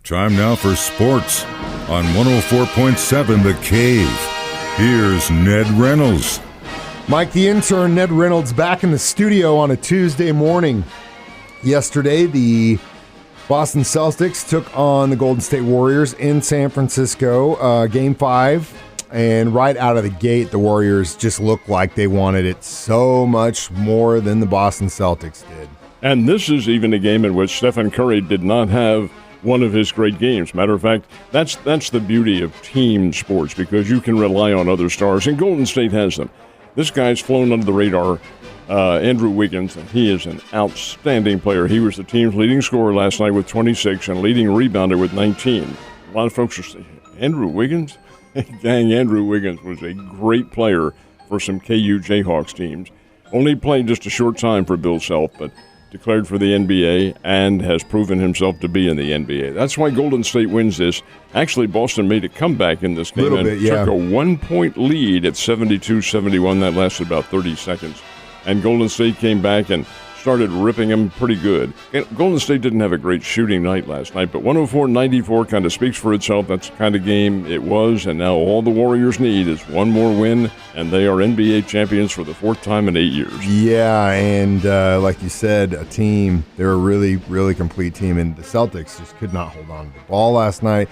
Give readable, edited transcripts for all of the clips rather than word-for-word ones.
Time now for sports on 104.7 The Cave. Here's Ned Reynolds. Mike, the intern, Ned Reynolds, back in the studio on a Tuesday morning. Yesterday, the Boston Celtics took on the Golden State Warriors in San Francisco, Game 5. And right out of the gate, the Warriors just looked like they wanted it so much more than the Boston Celtics did. And this is even a game in which Stephen Curry did not have one of his great games. Matter of fact, that's the beauty of team sports, because you can rely on other stars, and Golden State has them. This guy's flown under the radar, Andrew Wiggins, and he is an outstanding player. He was the team's leading scorer last night with 26 and leading rebounder with 19. A lot of folks are saying, Andrew Wiggins? Gang, Andrew Wiggins was a great player for some KU Jayhawks teams. Only played just a short time for Bill Self, but declared for the NBA and has proven himself to be in the NBA. That's why Golden State wins this. Actually, Boston made a comeback in this game and took a 1-point lead at 72-71. That lasted about 30 seconds. And Golden State came back and started ripping them pretty good. And Golden State didn't have a great shooting night last night, but 104-94 kind of speaks for itself. That's the kind of game it was, and now all the Warriors need is one more win, and they are NBA champions for the fourth time in 8 years. Yeah, and like you said, a team, they're a really, really complete team, and the Celtics just could not hold on to the ball last night.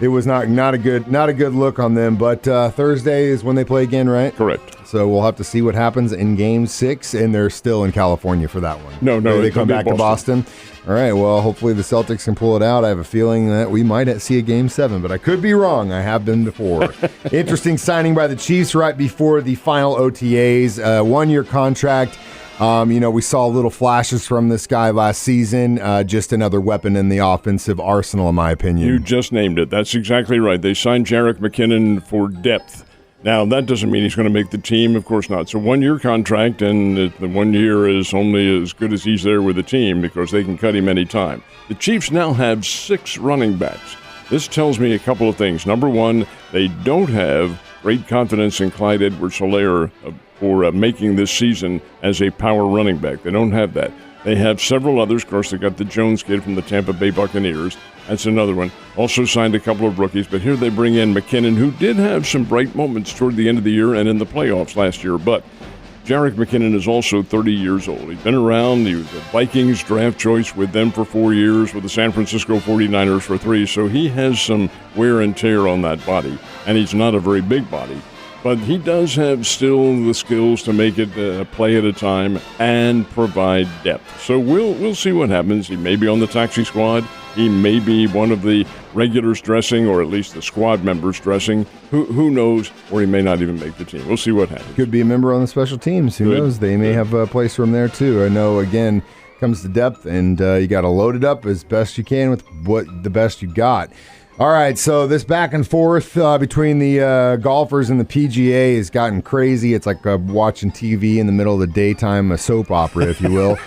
It was not a good look on them, but Thursday is when they play again, right? Correct. So we'll have to see what happens in Game 6, and they're still in California for that one. No, they come back to Boston. All right, well, hopefully the Celtics can pull it out. I have a feeling that we might see a Game 7, but I could be wrong. I have been before. Interesting signing by the Chiefs right before the final OTAs. One-year contract. We saw little flashes from this guy last season. Just another weapon in the offensive arsenal, in my opinion. You just named it. That's exactly right. They signed Jerick McKinnon for depth. Now, that doesn't mean he's going to make the team. Of course not. It's a one-year contract, and the 1 year is only as good as he's there with the team because they can cut him any time. The Chiefs now have 6 running backs. This tells me a couple of things. Number one, they don't have great confidence in Clyde Edwards-Helaire for making this season as a power running back. They don't have that. They have several others. Of course, they got the Jones kid from the Tampa Bay Buccaneers. That's another one. Also signed a couple of rookies, but here they bring in McKinnon, who did have some bright moments toward the end of the year and in the playoffs last year. But Jerick McKinnon is also 30 years old. He's been around. He was a Vikings draft choice with them for 4 years, with the San Francisco 49ers for 3. So he has some wear and tear on that body, and he's not a very big body. But he does have still the skills to make it a play at a time and provide depth. So we'll see what happens. He may be on the taxi squad. He may be one of the regulars dressing, or at least the squad members dressing. Who knows? Or he may not even make the team. We'll see what happens. Could be a member on the special teams. Who knows? They may have a place for him there, too. I know, again, comes to depth, and you got to load it up as best you can with what the best you got. All right, so this back and forth between the golfers and the PGA has gotten crazy. It's like watching TV in the middle of the daytime, a soap opera, if you will.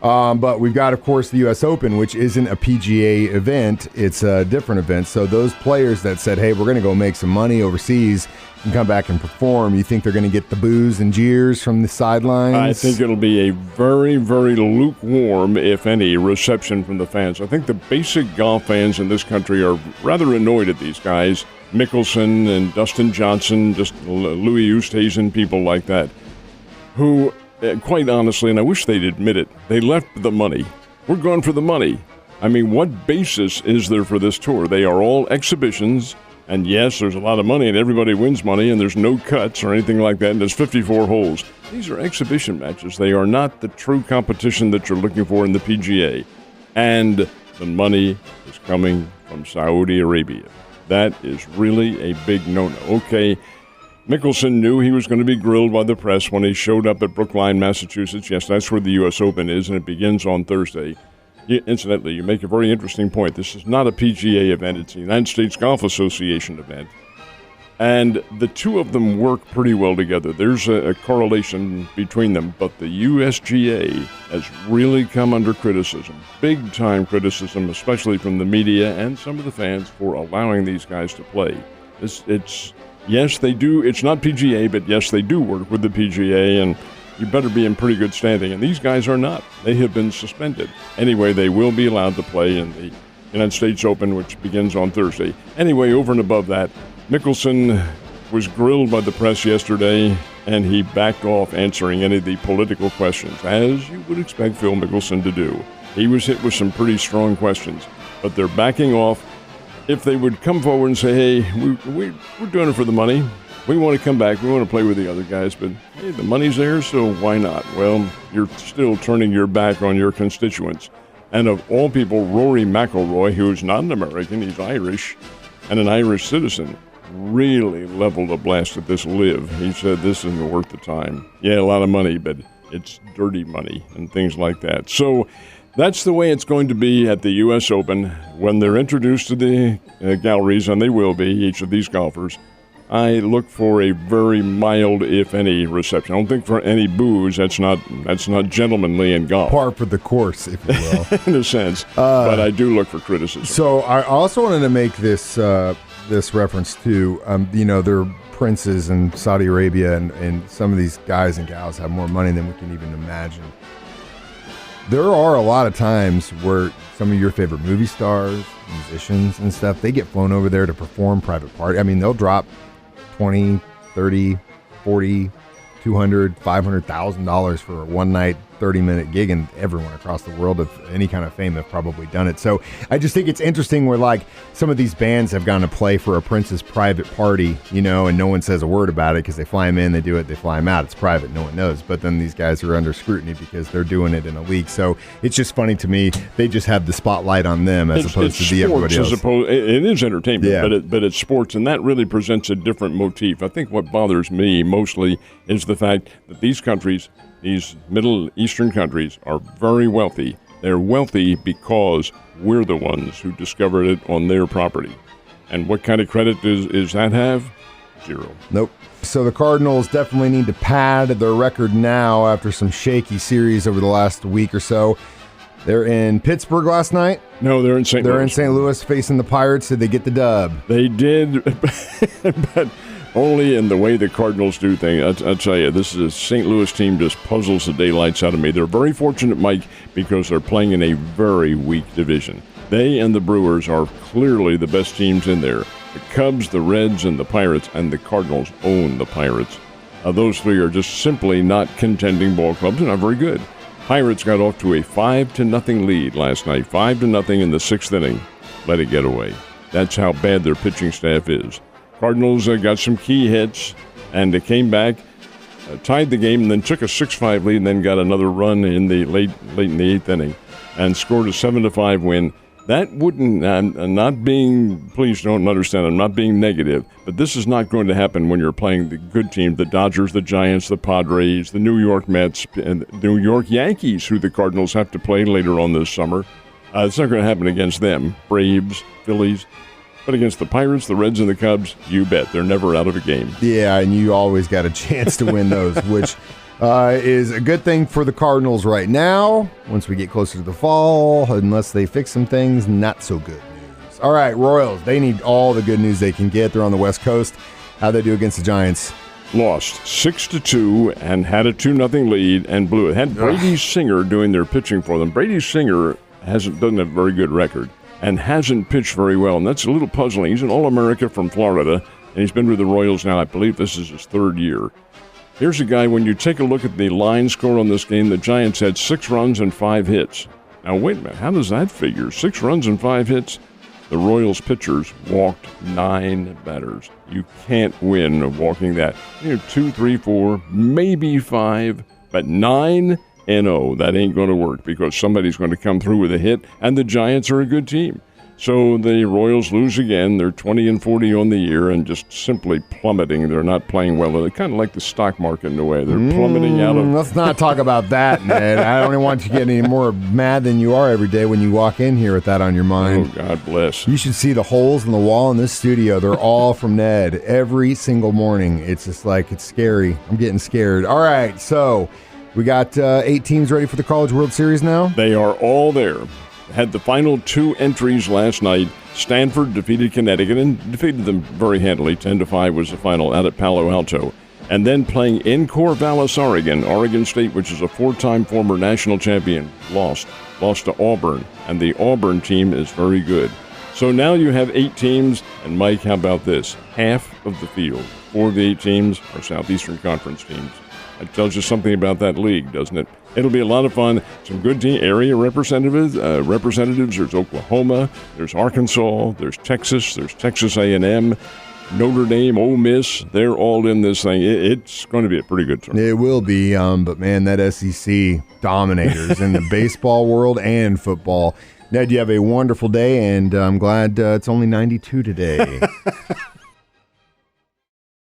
But we've got, of course, the U.S. Open, which isn't a PGA event. It's a different event. So those players that said, hey, we're going to go make some money overseas and come back and perform, you think they're going to get the boos and jeers from the sidelines? I think it'll be a very, very lukewarm, if any, reception from the fans. I think the basic golf fans in this country are rather annoyed at these guys, Mickelson and Dustin Johnson, just Louis Oosthuizen, people like that, who, quite honestly, and I wish they'd admit it, they left the money. We're going for the money. I mean, what basis is there for this tour? They are all exhibitions. And yes, there's a lot of money, and everybody wins money, and there's no cuts or anything like that, and there's 54 holes. These are exhibition matches. They are not the true competition that you're looking for in the PGA. And the money is coming from Saudi Arabia. That is really a big no-no. Okay, Mickelson knew he was going to be grilled by the press when he showed up at Brookline, Massachusetts. Yes, that's where the U.S. Open is, and it begins on Thursday. Incidentally, you make a very interesting point. This is not a PGA event. It's a United States Golf Association event. And the two of them work pretty well together. There's a correlation between them, but the USGA has really come under criticism, big-time criticism, especially from the media and some of the fans, for allowing these guys to play. Yes, they do. It's not PGA, but yes, they do work with the PGA, and you better be in pretty good standing. And these guys are not. They have been suspended. Anyway, they will be allowed to play in the United States Open, which begins on Thursday. Anyway, over and above that, Mickelson was grilled by the press yesterday, and he backed off answering any of the political questions, as you would expect Phil Mickelson to do. He was hit with some pretty strong questions, but they're backing off. If they would come forward and say, hey, we're doing it for the money. We want to come back. We want to play with the other guys, but hey, the money's there, so why not? Well, you're still turning your back on your constituents. And of all people, Rory McIlroy, who's not an American, he's Irish, and an Irish citizen, really leveled a blast at this live. He said, this isn't worth the time. Yeah, a lot of money, but it's dirty money and things like that. So that's the way it's going to be at the U.S. Open when they're introduced to the galleries, and they will be, each of these golfers. I look for a very mild, if any, reception. I don't think for any boos. That's not gentlemanly in golf. Par for the course, if you will. In a sense. But I do look for criticism. So I also wanted to make this reference to, there are princes in Saudi Arabia, and some of these guys and gals have more money than we can even imagine. There are a lot of times where some of your favorite movie stars, musicians and stuff, they get flown over there to perform private party. I mean, they'll drop $20, $30, $40, $200, $500,000 for a one-night, 30-minute gig, and everyone across the world of any kind of fame have probably done it. So I just think it's interesting where, like, some of these bands have gone to play for a prince's private party, and no one says a word about it because they fly them in, they do it, they fly them out. It's private, no one knows. But then these guys are under scrutiny because they're doing it in a league. So it's just funny to me. They just have the spotlight on them as opposed to everybody else. It is entertainment, but it's sports, and that really presents a different motif. I think what bothers me mostly is the fact that these countries, these Middle Eastern countries, are very wealthy. They're wealthy because we're the ones who discovered it on their property. And what kind of credit does that have? Zero. Nope. So the Cardinals definitely need to pad their record now after some shaky series over the last week or so. They're in Pittsburgh last night. No, they're in St. Louis. They're in St. Louis facing the Pirates. Did they get the dub? They did, but only in the way the Cardinals do things. I'll tell you, this is a St. Louis team just puzzles the daylights out of me. They're very fortunate, Mike, because they're playing in a very weak division. They and the Brewers are clearly the best teams in there. The Cubs, the Reds, and the Pirates, and the Cardinals own the Pirates. Those three are just simply not contending ball clubs and not very good. Pirates got off to a 5-0 lead last night, 5-0 in the sixth inning. Let it get away. That's how bad their pitching staff is. Cardinals got some key hits, and they came back, tied the game, and then took a 6-5 lead, and then got another run in the late in the eighth inning, and scored a 7-5 win. That wouldn't. I'm not being. Please don't understand. I'm not being negative, but this is not going to happen when you're playing the good team: the Dodgers, the Giants, the Padres, the New York Mets, and the New York Yankees, who the Cardinals have to play later on this summer. It's not going to happen against them. Braves, Phillies. But against the Pirates, the Reds, and the Cubs, you bet. They're never out of a game. Yeah, and you always got a chance to win those, which is a good thing for the Cardinals right now. Once we get closer to the fall, unless they fix some things, not so good news. All right, Royals, they need all the good news they can get. They're on the West Coast. How'd they do against the Giants? Lost 6-2 and had a 2-0 lead and blew it. Had Brady Singer doing their pitching for them. Brady Singer doesn't have a very good record and hasn't pitched very well, and that's a little puzzling. He's an All-America from Florida, and he's been with the Royals now. I believe this is his third year. Here's a guy, when you take a look at the line score on this game, the Giants had 6 runs and 5 hits. Now, wait a minute. How does that figure? 6 runs and 5 hits? The Royals pitchers walked 9 batters. You can't win walking that. 2, 3, 4, maybe 5, but 9? No, that ain't going to work because somebody's going to come through with a hit, and the Giants are a good team. So the Royals lose again. They're 20-40 on the year and just simply plummeting. They're not playing well. They're kind of like the stock market in a way. They're plummeting out of... Let's not talk about that, Ned. I don't want you to get any more mad than you are every day when you walk in here with that on your mind. Oh, God bless. You should see the holes in the wall in this studio. They're all from Ned every single morning. It's just like, it's scary. I'm getting scared. All right, so we got 8 teams ready for the College World Series now? They are all there. Had the final 2 entries last night. Stanford defeated Connecticut and defeated them very handily. 10-5 was the final out at Palo Alto. And then playing in Corvallis, Oregon State, which is a 4-time former national champion, lost to Auburn, and the Auburn team is very good. So now you have 8 teams, and Mike, how about this? Half of the field, 4 of the 8 teams are Southeastern Conference teams. That tells you something about that league, doesn't it? It'll be a lot of fun. Some good team area representatives. There's Oklahoma, there's Arkansas, there's Texas A&M. Notre Dame, Ole Miss, they're all in this thing. It's going to be a pretty good tournament. It will be, but man, that SEC dominators in the baseball world and football. Ned, you have a wonderful day, and I'm glad it's only 92 today.